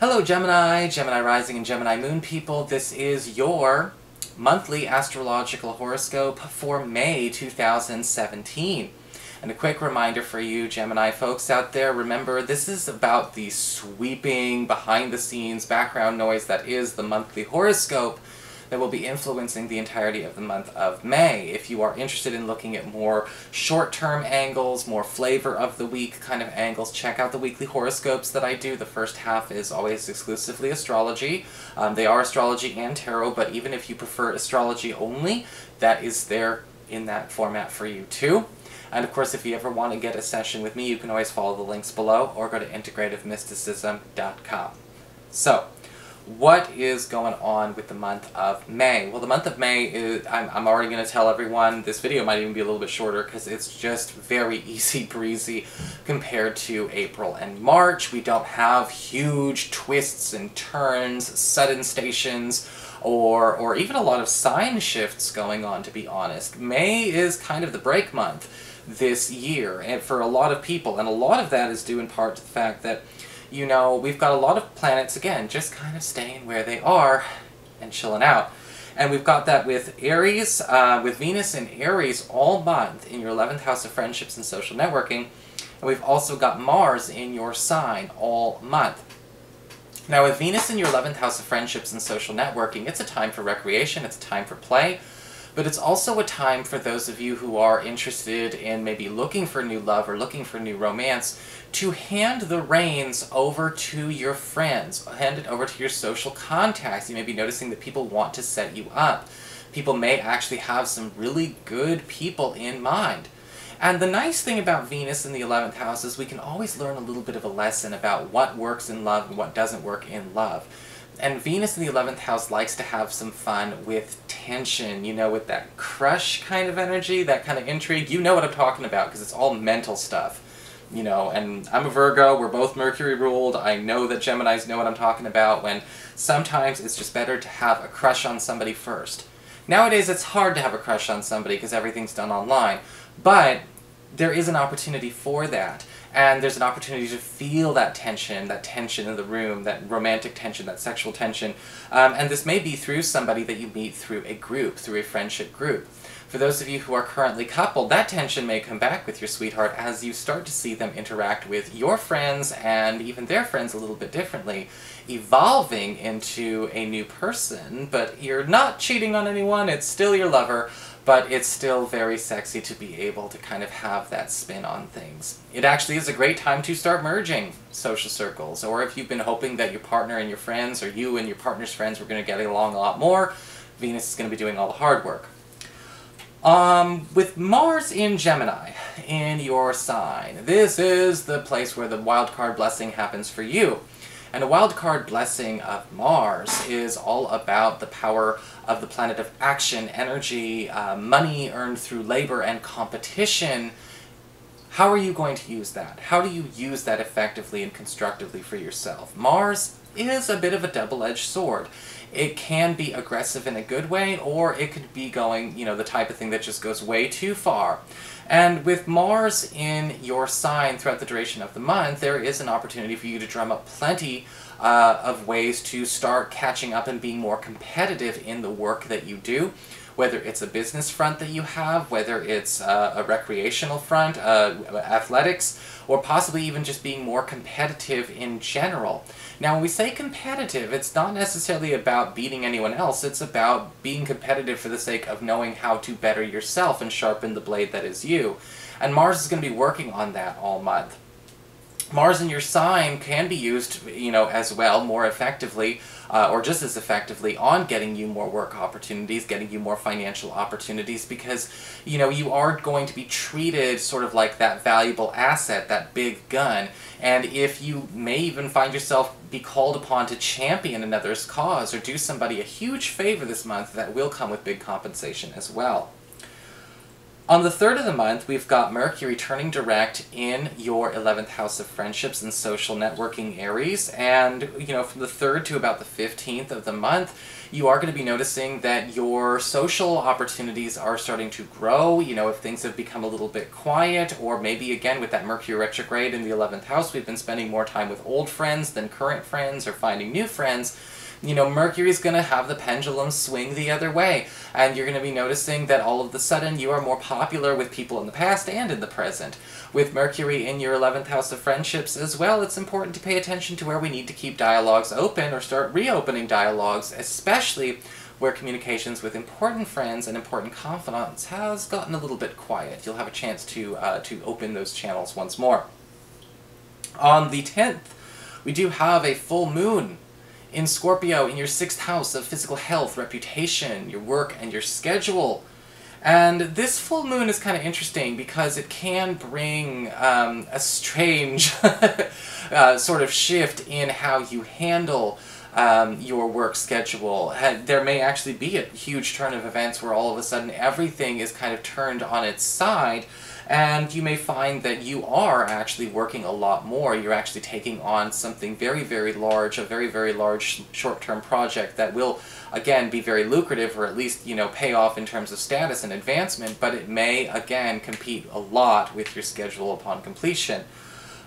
Hello Gemini, Gemini Rising and Gemini Moon people. This is your monthly astrological horoscope for May 2017. And a quick reminder for you Gemini folks out there, remember this is about the sweeping, behind-the-scenes background noise that is the monthly horoscope that will be influencing the entirety of the month of May. If you are interested in looking at more short-term angles, more flavor of the week kind of angles, check out the weekly horoscopes that I do. The first half is always exclusively astrology. They are astrology and tarot, but even if you prefer astrology only, that is there in that format for you too. And of course, if you ever want to get a session with me, you can always follow the links below or go to integrativemysticism.com. So, what is going on with the month of May? Well, the month of May is, I'm already going to tell everyone, this video might even be a little bit shorter because it's just very easy breezy compared to April and March. We don't have huge twists and turns, sudden stations, or even a lot of sign shifts going on, to be honest. May is kind of the break month this year, and for a lot of people, and a lot of that is due in part to the fact that, you know, we've got a lot of planets, again, just kind of staying where they are and chilling out. And we've got that with Aries, with Venus in Aries all month in your 11th house of friendships and social networking. And we've also got Mars in your sign all month. Now with Venus in your 11th house of friendships and social networking, it's a time for recreation, it's a time for play. But it's also a time for those of you who are interested in maybe looking for new love or looking for new romance to hand the reins over to your friends, hand it over to your social contacts. You may be noticing that people want to set you up. People may actually have some really good people in mind. And the nice thing about Venus in the 11th house is we can always learn a little bit of a lesson about what works in love and what doesn't work in love. And Venus in the 11th house likes to have some fun with tension, you know, with that crush kind of energy, that kind of intrigue. You know what I'm talking about, because it's all mental stuff, you know, and I'm a Virgo, we're both Mercury ruled. I know that Geminis know what I'm talking about, when sometimes it's just better to have a crush on somebody first. Nowadays it's hard to have a crush on somebody because everything's done online, but there is an opportunity for that. And there's an opportunity to feel that tension in the room, that romantic tension, that sexual tension. And this may be through somebody that you meet through a group, through a friendship group. For those of you who are currently coupled, that tension may come back with your sweetheart as you start to see them interact with your friends and even their friends a little bit differently, evolving into a new person. But you're not cheating on anyone, it's still your lover. But it's still very sexy to be able to kind of have that spin on things. It actually is a great time to start merging social circles, or if you've been hoping that your partner and your friends, or you and your partner's friends were going to get along a lot more, Venus is going to be doing all the hard work. With Mars in Gemini, in your sign, this is the place where the wildcard blessing happens for you. And a wildcard blessing of Mars is all about the power of the planet of action, energy, money earned through labor and competition. How are you going to use that? How do you use that effectively and constructively for yourself? Mars is a bit of a double-edged sword. It can be aggressive in a good way, or it could be going, you know, the type of thing that just goes way too far. And with Mars in your sign throughout the duration of the month, there is an opportunity for you to drum up plenty of ways to start catching up and being more competitive in the work that you do. Whether it's a business front that you have, whether it's a recreational front, athletics, or possibly even just being more competitive in general. Now, when we say competitive, it's not necessarily about beating anyone else, it's about being competitive for the sake of knowing how to better yourself and sharpen the blade that is you. And Mars is going to be working on that all month. Mars in your sign can be used, you know, as well, more effectively, or just as effectively, on getting you more work opportunities, getting you more financial opportunities, because, you know, you are going to be treated sort of like that valuable asset, that big gun, and if you may even find yourself be called upon to champion another's cause or do somebody a huge favor this month, that will come with big compensation as well. On the 3rd of the month, we've got Mercury turning direct in your 11th house of friendships and social networking Aries, and, you know, from the 3rd to about the 15th of the month, you are going to be noticing that your social opportunities are starting to grow. You know, if things have become a little bit quiet, or maybe, again, with that Mercury retrograde in the 11th house, we've been spending more time with old friends than current friends, or finding new friends. You know, Mercury's going to have the pendulum swing the other way, and you're going to be noticing that all of a sudden you are more popular with people in the past and in the present. With Mercury in your 11th house of friendships as well, it's important to pay attention to where we need to keep dialogues open or start reopening dialogues, especially where communications with important friends and important confidants has gotten a little bit quiet. You'll have a chance to open those channels once more. On the 10th, we do have a full moon in Scorpio, in your 6th house of physical health, reputation, your work, and your schedule. And this full moon is kind of interesting because it can bring a strange sort of shift in how you handle your work schedule. There may actually be a huge turn of events where all of a sudden everything is kind of turned on its side, and you may find that you are actually working a lot more. You're actually taking on something very, very large, a very, very large short-term project that will, again, be very lucrative, or at least, you know, pay off in terms of status and advancement, but it may, again, compete a lot with your schedule upon completion.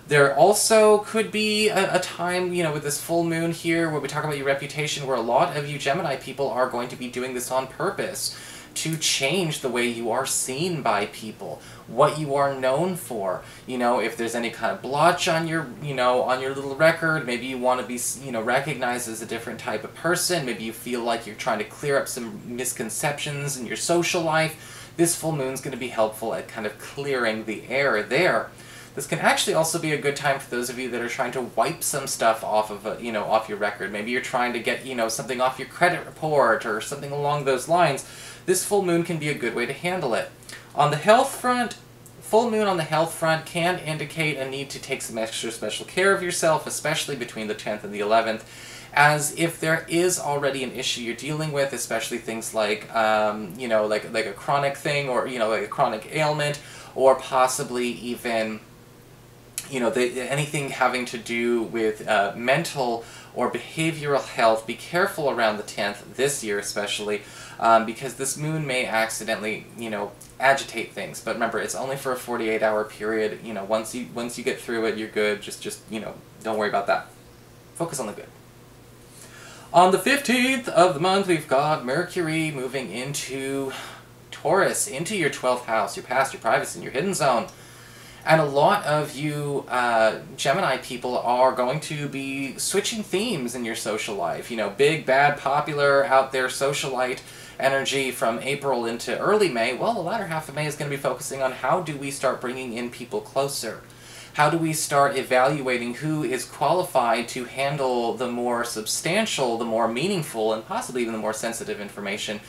There also could be a time, you know, with this full moon here where we talk about your reputation, where a lot of you Gemini people are going to be doing this on purpose to change the way you are seen by people, what you are known for. You know, if there's any kind of blotch on your, you know, on your little record, maybe you want to be, you know, recognized as a different type of person, maybe you feel like you're trying to clear up some misconceptions in your social life. This full moon's going to be helpful at kind of clearing the air there. This can actually also be a good time for those of you that are trying to wipe some stuff off of, you know, off your record. Maybe you're trying to get, you know, something off your credit report or something along those lines. This full moon can be a good way to handle it. On the health front, full moon on the health front can indicate a need to take some extra special care of yourself, especially between the 10th and the 11th, as if there is already an issue you're dealing with, especially things like, you know, like a chronic thing, or, you know, like a chronic ailment, or possibly even, you know, anything having to do with mental or behavioral health. Be careful around the 10th, this year especially, because this moon may accidentally, you know, agitate things. But remember, it's only for a 48-hour period. You know, once you get through it, you're good. Just you know, don't worry about that. Focus on the good. On the 15th of the month, we've got Mercury moving into Taurus, into your 12th house, your past, your privacy, and your hidden zone. And a lot of you Gemini people are going to be switching themes in your social life. You know, big, bad, popular, out there socialite energy from April into early May. Well, the latter half of May is going to be focusing on how do we start bringing in people closer. How do we start evaluating who is qualified to handle the more substantial, the more meaningful, and possibly even the more sensitive information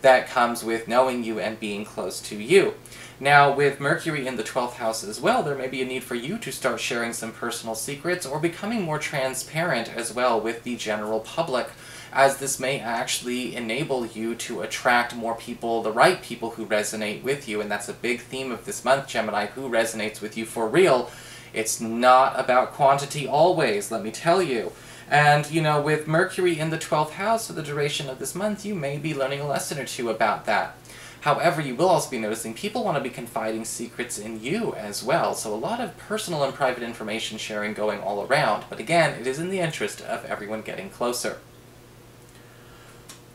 that comes with knowing you and being close to you. Now, with Mercury in the 12th house as well, there may be a need for you to start sharing some personal secrets or becoming more transparent as well with the general public, as this may actually enable you to attract more people, the right people who resonate with you. And that's a big theme of this month, Gemini, who resonates with you for real. It's not about quantity always, let me tell you. And, you know, with Mercury in the 12th house for the duration of this month, you may be learning a lesson or two about that. However, you will also be noticing people want to be confiding secrets in you as well, so a lot of personal and private information sharing going all around. But again, it is in the interest of everyone getting closer.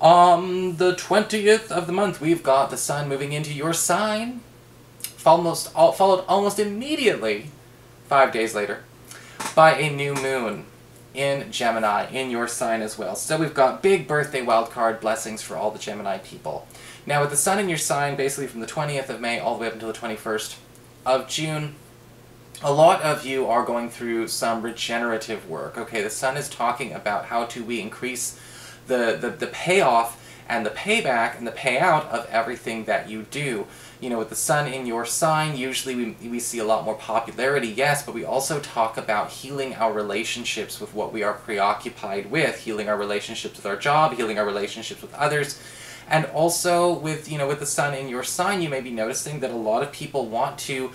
On the 20th of the month, we've got the Sun moving into your sign, followed almost immediately, 5 days later, by a new moon in Gemini, in your sign as well. So we've got big birthday wildcard blessings for all the Gemini people. Now with the Sun in your sign, basically from the 20th of May all the way up until the 21st of June, a lot of you are going through some regenerative work. Okay, the Sun is talking about how do we increase the payoff and the payback and the payout of everything that you do. You know, with the Sun in your sign, usually we see a lot more popularity, yes, but we also talk about healing our relationships with what we are preoccupied with, healing our relationships with our job, healing our relationships with others, And also with, with the sun in your sign, you may be noticing that a lot of people want to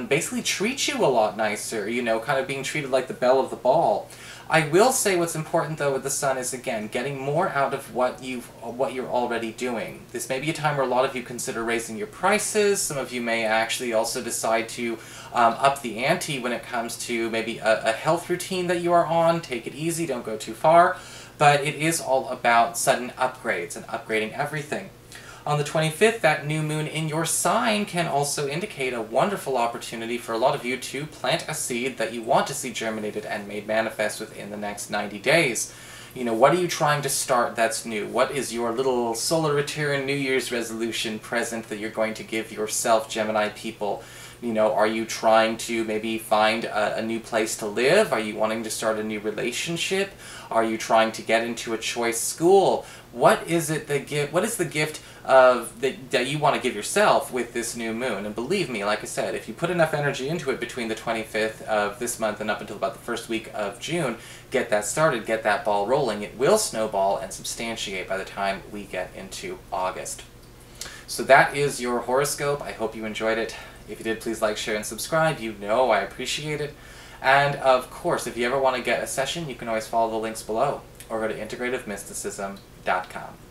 basically treat you a lot nicer, kind of being treated like the belle of the ball. I will say what's important though with the sun is, again, getting more out of what you're already doing. This may be a time where a lot of you consider raising your prices. Some of you may actually also decide to up the ante when it comes to maybe a health routine that you are on. Take it easy, don't go too far. But it is all about sudden upgrades and upgrading everything. On the 25th, that new moon in your sign can also indicate a wonderful opportunity for a lot of you to plant a seed that you want to see germinated and made manifest within the next 90 days. What are you trying to start that's new? What is your little solar return New Year's resolution present that you're going to give yourself, Gemini people? Are you trying to maybe find a new place to live? Are you wanting to start a new relationship? Are you trying to get into a choice school? What is the gift that you want to give yourself with this new moon? And believe me, like I said, if you put enough energy into it between the 25th of this month and up until about the first week of June, get that started, get that ball rolling, it will snowball and substantiate by the time we get into August. So that is your horoscope. I hope you enjoyed it. If you did, please like, share, and subscribe. I appreciate it. And of course, if you ever want to get a session, you can always follow the links below or go to integrativemysticism.com.